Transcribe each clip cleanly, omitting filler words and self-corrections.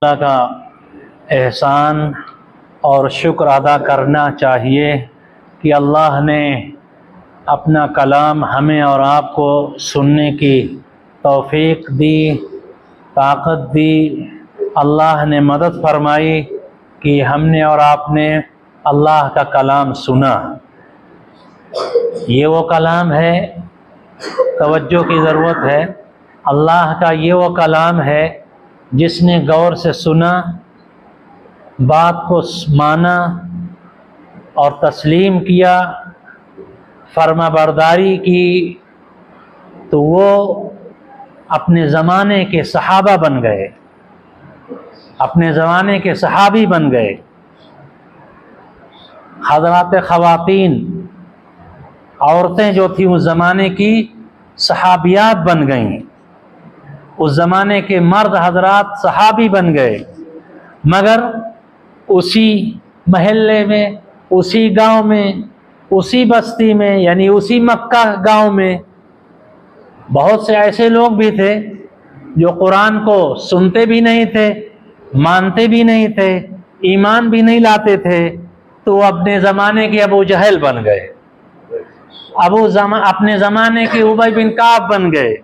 اللہ کا احسان اور شکر ادا کرنا چاہیے کہ اللہ نے اپنا کلام ہمیں اور آپ کو سننے کی توفیق دی، طاقت دی۔ اللہ نے مدد فرمائی کہ ہم نے اور آپ نے اللہ کا کلام سنا۔ یہ وہ کلام ہے، توجہ کی ضرورت ہے۔ اللہ کا یہ وہ کلام ہے جس نے غور سے سنا، بات کو مانا اور تسلیم کیا، فرما برداری کی، تو وہ اپنے زمانے کے صحابہ بن گئے، اپنے زمانے کے صحابی بن گئے۔ حضرات خواتین، عورتیں جو تھیں اس زمانے کی صحابیات بن گئیں، اس زمانے کے مرد حضرات صحابی بن گئے، مگر اسی محلے میں، اسی گاؤں میں، اسی بستی میں، یعنی اسی مکہ گاؤں میں بہت سے ایسے لوگ بھی تھے جو قرآن کو سنتے بھی نہیں تھے، مانتے بھی نہیں تھے، ایمان بھی نہیں لاتے تھے، تو وہ اپنے زمانے کے ابو جہل بن گئے، اپنے زمانے کے ابی بن کعب بن گئے،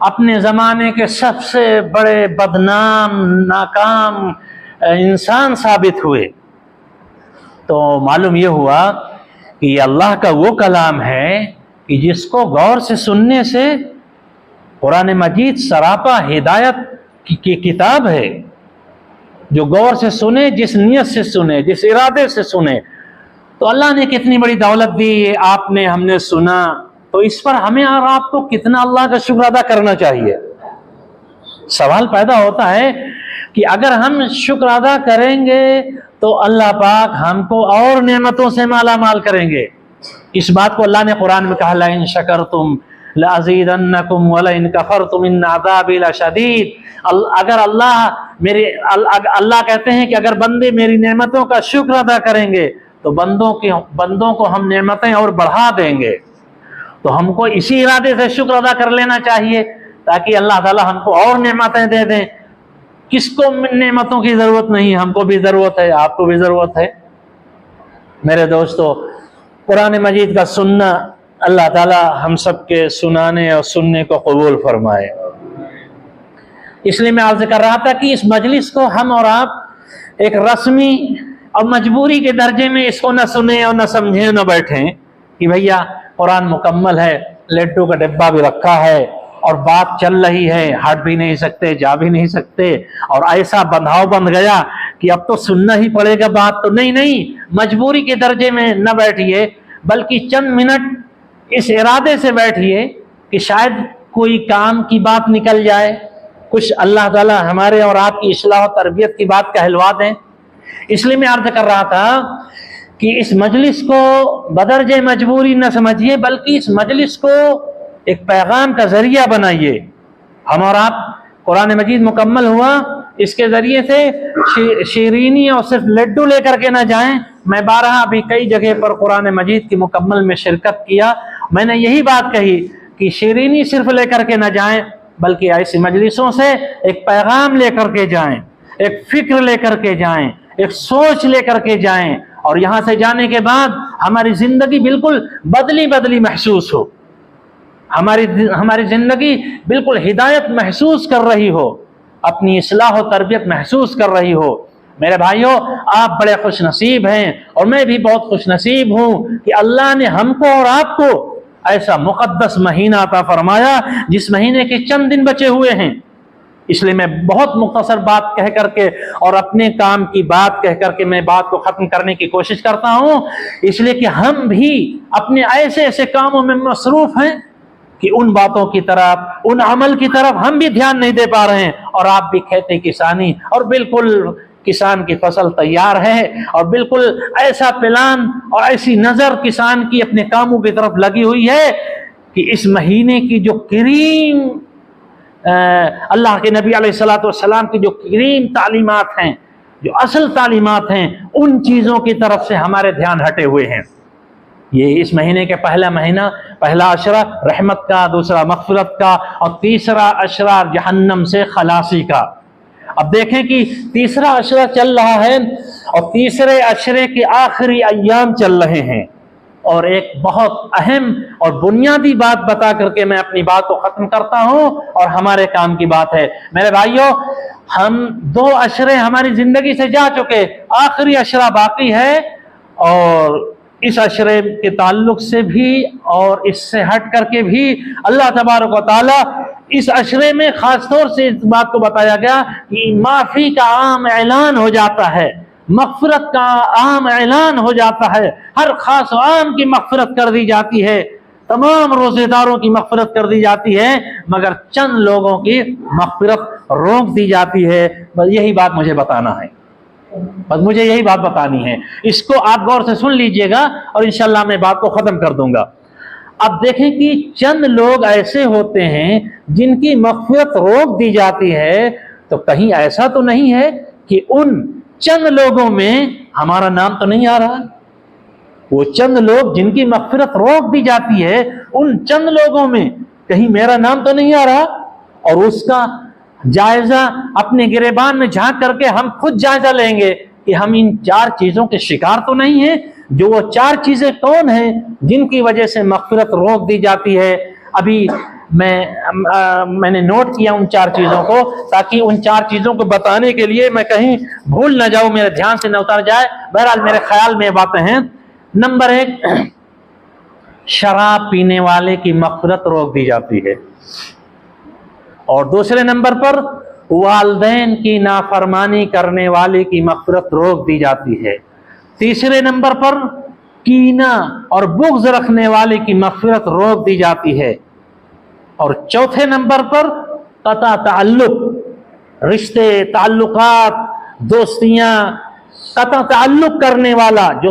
اپنے زمانے کے سب سے بڑے بدنام ناکام انسان ثابت ہوئے۔ تو معلوم یہ ہوا کہ یہ اللہ کا وہ کلام ہے کہ جس کو غور سے سننے سے قرآن مجید سراپا ہدایت کی کتاب ہے۔ جو غور سے سنے، جس نیت سے سنے، جس ارادے سے سنے، تو اللہ نے کتنی بڑی دولت دی، آپ نے، ہم نے سنا، تو اس پر ہمیں اور آپ کو کتنا اللہ کا شکر ادا کرنا چاہیے۔ سوال پیدا ہوتا ہے کہ اگر ہم شکر ادا کریں گے تو اللہ پاک ہم کو اور نعمتوں سے مالا مال کریں گے۔ اس بات کو اللہ نے قرآن میں کہا، لَإِن شَكَرْتُمْ لَأَزِيدَنَّكُمْ وَلَئِن كَفَرْتُمْ إِنَّ عَذَابِي لَشَدِيدٌ۔ اگر اللہ کہتے ہیں کہ اگر بندے میری نعمتوں کا شکر ادا کریں گے تو بندوں کو ہم نعمتیں اور بڑھا دیں گے۔ تو ہم کو اسی ارادے سے شکر ادا کر لینا چاہیے تاکہ اللہ تعالی ہم کو اور نعمتیں دے دیں۔ کس کو نعمتوں کی ضرورت نہیں؟ ہم کو بھی ضرورت ہے، آپ کو بھی ضرورت ہے۔ میرے دوستو، قرآن مجید کا سننا اللہ تعالی ہم سب کے سنانے اور سننے کو قبول فرمائے۔ اس لیے میں عرض کر رہا تھا کہ اس مجلس کو ہم اور آپ ایک رسمی اور مجبوری کے درجے میں اس کو نہ سنیں اور نہ سمجھیں، نہ بیٹھیں کہ بھیا قرآن مکمل ہے، لڈو کا ڈبہ بھی رکھا ہے اور بات چل رہی ہے، ہٹ بھی نہیں سکتے، جا بھی نہیں سکتے، اور ایسا بندھاؤ بند گیا کہ اب تو سننا ہی پڑے گا بات۔ تو نہیں، مجبوری کے درجے میں نہ بیٹھیے، بلکہ چند منٹ اس ارادے سے بیٹھیے کہ شاید کوئی کام کی بات نکل جائے، کچھ اللہ تعالی ہمارے اور آپ کی اصلاح و تربیت کی بات کہلوا دیں۔ اس لیے میں عرض کر رہا تھا کہ اس مجلس کو بدرجہ مجبوری نہ سمجھیے، بلکہ اس مجلس کو ایک پیغام کا ذریعہ بنائیے۔ ہم اور آپ قرآن مجید مکمل ہوا، اس کے ذریعے سے شیرینی اور صرف لڈو لے کر کے نہ جائیں۔ میں بارہا ابھی کئی جگہ پر قرآن مجید کی مکمل میں شرکت کیا، میں نے یہی بات کہی کہ شیرینی صرف لے کر کے نہ جائیں، بلکہ ایسی مجلسوں سے ایک پیغام لے کر کے جائیں، ایک فکر لے کر کے جائیں، ایک سوچ لے کر کے جائیں، اور یہاں سے جانے کے بعد ہماری زندگی بالکل بدلی محسوس ہو، ہماری زندگی بالکل ہدایت محسوس کر رہی ہو، اپنی اصلاح و تربیت محسوس کر رہی ہو۔ میرے بھائیوں، آپ بڑے خوش نصیب ہیں اور میں بھی بہت خوش نصیب ہوں کہ اللہ نے ہم کو اور آپ کو ایسا مقدس مہینہ عطا فرمایا جس مہینے کے چند دن بچے ہوئے ہیں۔ اس لیے میں بہت مختصر بات کہہ کر کے اور اپنے کام کی بات کہہ کر کے میں بات کو ختم کرنے کی کوشش کرتا ہوں، اس لیے کہ ہم بھی اپنے ایسے کاموں میں مصروف ہیں کہ ان باتوں کی طرف، ان عمل کی طرف ہم بھی دھیان نہیں دے پا رہے ہیں، اور آپ بھی کھیتی کسانی اور بالکل کسان کی فصل تیار ہے اور بالکل ایسا پلان اور ایسی نظر کسان کی اپنے کاموں کی طرف لگی ہوئی ہے کہ اس مہینے کی جو کریم اللہ کے نبی علیہ الصلوۃ والسلام کی جو کریم تعلیمات ہیں، جو اصل تعلیمات ہیں، ان چیزوں کی طرف سے ہمارے دھیان ہٹے ہوئے ہیں۔ یہ اس مہینے کے پہلا مہینہ، پہلا عشرہ رحمت کا، دوسرا مغفرت کا، اور تیسرا عشرہ جہنم سے خلاصی کا۔ اب دیکھیں کہ تیسرا عشرہ چل رہا ہے اور تیسرے عشرے کے آخری ایام چل رہے ہیں، اور ایک بہت اہم اور بنیادی بات بتا کر کے میں اپنی بات کو ختم کرتا ہوں اور ہمارے کام کی بات ہے۔ میرے بھائیوں، ہم 2 عشرے ہماری زندگی سے جا چکے، آخری عشرہ باقی ہے، اور اس عشرے کے تعلق سے بھی اور اس سے ہٹ کر کے بھی اللہ تبارک و تعالی اس عشرے میں خاص طور سے اس بات کو بتایا گیا کہ معافی کا عام اعلان ہو جاتا ہے، مغفرت کا عام اعلان ہو جاتا ہے، ہر خاص و عام کی مغفرت کر دی جاتی ہے، تمام روزے داروں کی مغفرت کر دی جاتی ہے، مگر چند لوگوں کی مغفرت روک دی جاتی ہے۔ بس یہی بات مجھے بتانا ہے، بس مجھے یہی بات بتانی ہے، اس کو آپ غور سے سن لیجئے گا اور انشاءاللہ میں بات کو ختم کر دوں گا۔ اب دیکھیں کہ چند لوگ ایسے ہوتے ہیں جن کی مغفرت روک دی جاتی ہے، تو کہیں ایسا تو نہیں ہے کہ ان چند لوگوں میں ہمارا نام تو نہیں آ رہا؟ وہ چند لوگ جن کی مغفرت روک دی جاتی ہے، ان چند لوگوں میں کہیں میرا نام تو نہیں آ رہا؟ اور اس کا جائزہ اپنے گریبان میں جھانک کر کے ہم خود جائزہ لیں گے کہ ہم ان 4 چیزوں کے شکار تو نہیں ہیں۔ جو وہ 4 چیزیں کون ہیں جن کی وجہ سے مغفرت روک دی جاتی ہے؟ ابھی میں نے نوٹ کیا ان 4 چیزوں کو، تاکہ ان 4 چیزوں کو بتانے کے لیے میں کہیں بھول نہ جاؤں، میرے دھیان سے نہ اتر جائے۔ بہرحال میرے خیال میں یہ باتیں ہیں۔ نمبر 1، شراب پینے والے کی مغفرت روک دی جاتی ہے، اور دوسرے نمبر پر والدین کی نافرمانی کرنے والے کی مغفرت روک دی جاتی ہے، تیسرے نمبر پر کینہ اور بغض رکھنے والے کی مغفرت روک دی جاتی ہے، اور چوتھے نمبر پر قطع تعلق، رشتے تعلقات دوستیاں قطع تعلق کرنے والا، جو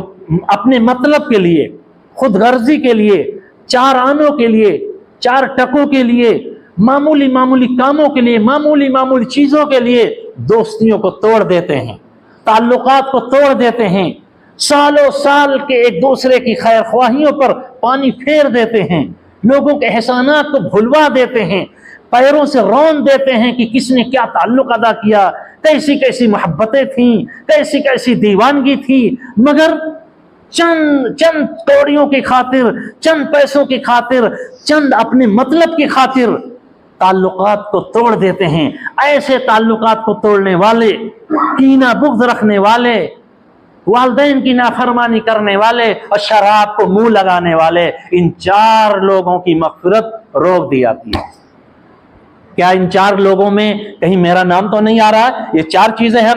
اپنے مطلب کے لیے، خود غرضی کے لیے، 4 آنوں کے لیے، 4 ٹکوں کے لیے، معمولی معمولی کاموں کے لیے، معمولی معمولی چیزوں کے لیے دوستیوں کو توڑ دیتے ہیں، تعلقات کو توڑ دیتے ہیں، سالوں سال کے ایک دوسرے کی خیر خواہیوں پر پانی پھیر دیتے ہیں، لوگوں کے احسانات کو بھلوا دیتے ہیں، پیروں سے رون دیتے ہیں کہ کس نے کیا تعلق ادا کیا، کیسی کیسی محبتیں تھیں، کیسی کیسی دیوانگی تھی، مگر چند کوڑیوں کی خاطر، چند پیسوں کی خاطر، چند اپنے مطلب کی خاطر تعلقات کو توڑ دیتے ہیں۔ ایسے تعلقات کو توڑنے والے، کینہ بغض رکھنے والے، والدین کی نافرمانی کرنے والے اور شراب کو منہ لگانے والے، ان 4 لوگوں کی مغفرت روک دی جاتی ہے۔ کیا ان 4 لوگوں میں کہیں میرا نام تو نہیں آ رہا؟ یہ 4 چیزیں ہیں۔